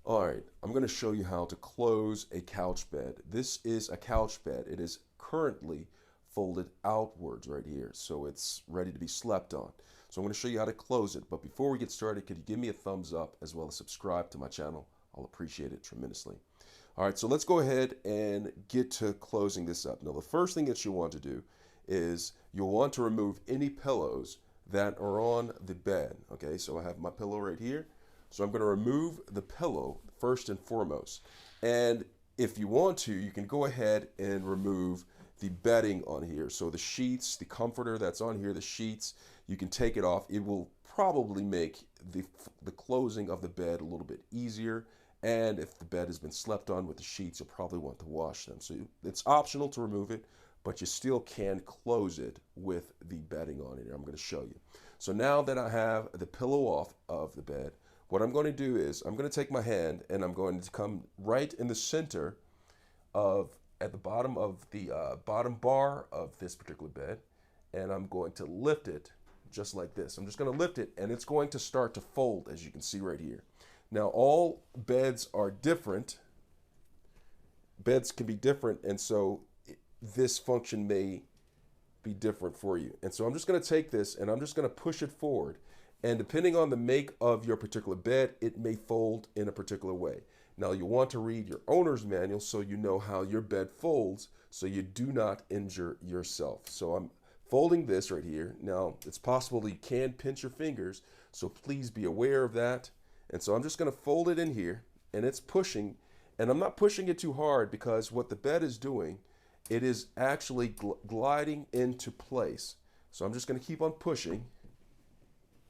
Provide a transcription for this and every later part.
All right, I'm going to show you how to close a couch bed. This is a couch bed. It is currently folded outwards right here, so it's ready to be slept on. So I'm going to show you how to close it. But before we get started, could you give me a thumbs up as well as subscribe to my channel? I'll appreciate it tremendously. All right, so let's go ahead and get to closing this up. Now, the first thing that you want to do is you'll want to remove any pillows that are on the bed. Okay, so I have my pillow right here. So I'm going to remove the pillow first and foremost. And if you want to, you can go ahead and remove the bedding on here. So the sheets, the comforter that's on here, the sheets, you can take it off. It will probably make the closing of the bed a little bit easier. And if the bed has been slept on with the sheets, you'll probably want to wash them. So it's optional to remove it, but you still can close it with the bedding on it. I'm going to show you. So now that I have the pillow off of the bed, what I'm going to do is I'm going to take my hand and I'm going to come right in the center at the bottom of the bottom bar of this particular bed, and I'm going to lift it just like this. I'm just going to lift it, and it's going to start to fold, as you can see right here. Now, all beds are different. Beds can be different, and so this function may be different for you. And so I'm just going to take this and I'm just going to push it forward. And depending on the make of your particular bed, it may fold in a particular way. Now, you want to read your owner's manual so you know how your bed folds so you do not injure yourself. So I'm folding this right here. Now, it's possible that you can pinch your fingers, so please be aware of that. And so I'm just going to fold it in here, and it's pushing. And I'm not pushing it too hard because what the bed is doing, it is actually gliding into place. So I'm just going to keep on pushing.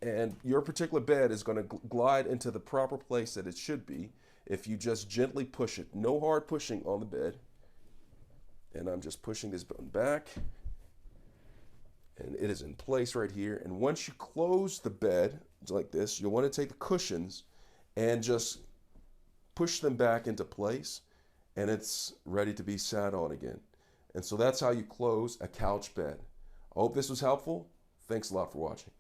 And your particular bed is going to glide into the proper place that it should be if you just gently push it. No hard pushing on the bed. And I'm just pushing this button back. And it is in place right here. And once you close the bed like this, you'll want to take the cushions and just push them back into place. And it's ready to be sat on again. And so that's how you close a couch bed. I hope this was helpful. Thanks a lot for watching.